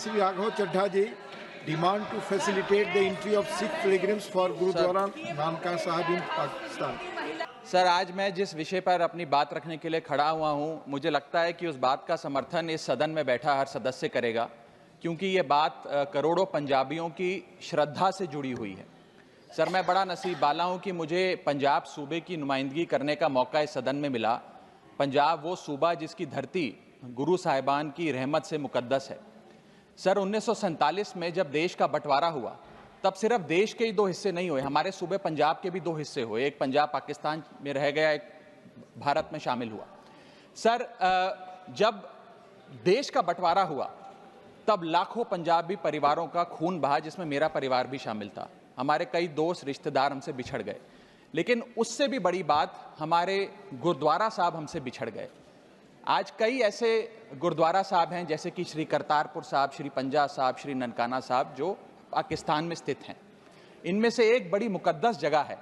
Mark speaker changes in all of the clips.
Speaker 1: Sri Raghav Chaddha ji demand to facilitate the entry of Sikh pilgrims for Gurudwara Nankana Sahib in Pakistan.
Speaker 2: Sir, आज मैं जिस विषय पर अपनी बात रखने के लिए खड़ा हुआ हूं, मुझे लगता है कि उस बात का समर्थन इस सदन में बैठा हर सदस्य करेगा, क्योंकि ये बात करोड़ों पंजाबियों की श्रद्धा से जुड़ी हुई है। सर, मैं बड़ा नसीब वाला हूं कि मुझे पंजाब सूबे की नुमाइंदगी करने का मौका इस सदन में मिला। पंजाब वो सूबा जिसकी धरती गुरु साहिबान की रहमत से मुकद्दस है। सर, 1947 में जब देश का बंटवारा हुआ, तब सिर्फ देश के ही दो हिस्से नहीं हुए, हमारे सूबे पंजाब के भी दो हिस्से हुए। एक पंजाब पाकिस्तान में रह गया, एक भारत में शामिल हुआ। सर, जब देश का बंटवारा हुआ तब लाखों पंजाबी परिवारों का खून बहा, जिसमें मेरा परिवार भी शामिल था। हमारे कई दोस्त रिश्तेदार हमसे बिछड़ गए, लेकिन उससे भी बड़ी बात, हमारे गुरुद्वारा साहब हमसे बिछड़ गए। आज कई ऐसे गुरुद्वारा साहब हैं, जैसे कि श्री करतारपुर साहब, श्री पंजा साहब, श्री ननकाना साहब, जो पाकिस्तान में स्थित हैं। इनमें से एक बड़ी मुकद्दस जगह है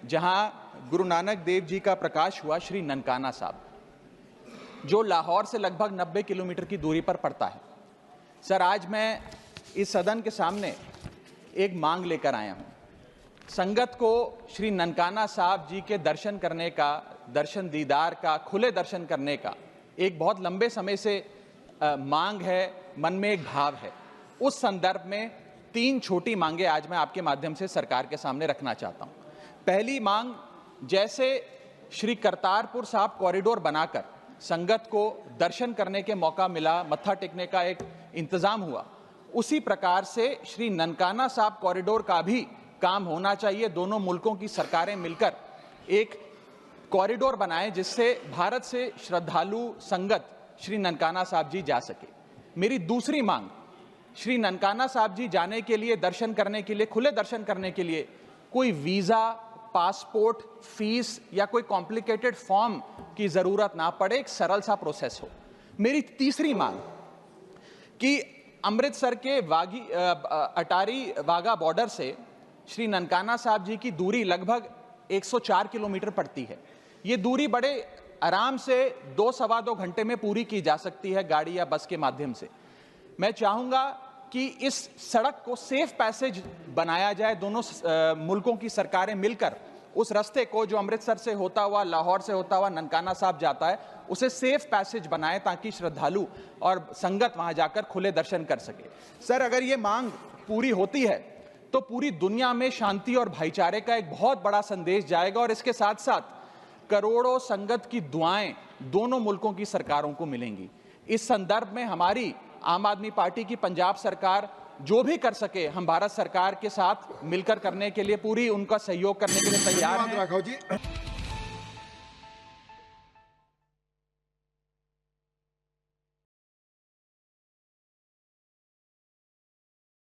Speaker 2: जहां गुरु नानक देव जी का प्रकाश हुआ, श्री ननकाना साहब, जो लाहौर से लगभग 90 किलोमीटर की दूरी पर पड़ता है। सर, आज मैं इस सदन के सामने एक मांग लेकर आया हूं। संगत को श्री ननकाना साहब जी के दर्शन करने का, दर्शन दीदार का, खुले दर्शन करने का एक बहुत लंबे समय से मांग है, मन में एक भाव है। उस संदर्भ में 3 छोटी मांगे आज मैं आपके माध्यम से सरकार के सामने रखना चाहता हूं। पहली मांग, जैसे श्री करतारपुर साहब कॉरिडोर बनाकर संगत को दर्शन करने के मौका मिला, मत्था टेकने का एक इंतजाम हुआ, उसी प्रकार से श्री ननकाना साहब कॉरिडोर का भी काम होना चाहिए। दोनों मुल्कों की सरकारें मिलकर एक कॉरिडोर बनाएं, जिससे भारत से श्रद्धालु संगत श्री ननकाना साहब जी जा सके। मेरी दूसरी मांग, श्री ननकाना साहब जी जाने के लिए, दर्शन करने के लिए, खुले दर्शन करने के लिए कोई वीज़ा, पासपोर्ट, फीस या कोई कॉम्प्लिकेटेड फॉर्म की ज़रूरत ना पड़े, एक सरल सा प्रोसेस हो। मेरी तीसरी मांग कि अमृतसर के अटारी वाघा बॉर्डर से श्री ननकाना साहब जी की दूरी लगभग 104 किलोमीटर पड़ती है। ये दूरी बड़े आराम से 2 सवा 2 घंटे में पूरी की जा सकती है, गाड़ी या बस के माध्यम से। मैं चाहूँगा कि इस सड़क को सेफ पैसेज बनाया जाए। दोनों मुल्कों की सरकारें मिलकर उस रास्ते को, जो अमृतसर से होता हुआ, लाहौर से होता हुआ ननकाना साहब जाता है, उसे सेफ पैसेज बनाएं, ताकि श्रद्धालु और संगत वहां जाकर खुले दर्शन कर सके। सर, अगर ये मांग पूरी होती है तो पूरी दुनिया में शांति और भाईचारे का एक बहुत बड़ा संदेश जाएगा, और इसके साथ साथ करोड़ों संगत की दुआएं दोनों मुल्कों की सरकारों को मिलेंगी। इस संदर्भ में हमारी आम आदमी पार्टी की पंजाब सरकार जो भी कर सके, हम भारत सरकार के साथ मिलकर करने के लिए, पूरी उनका सहयोग करने के लिए तैयार हैं।
Speaker 1: राघव जी।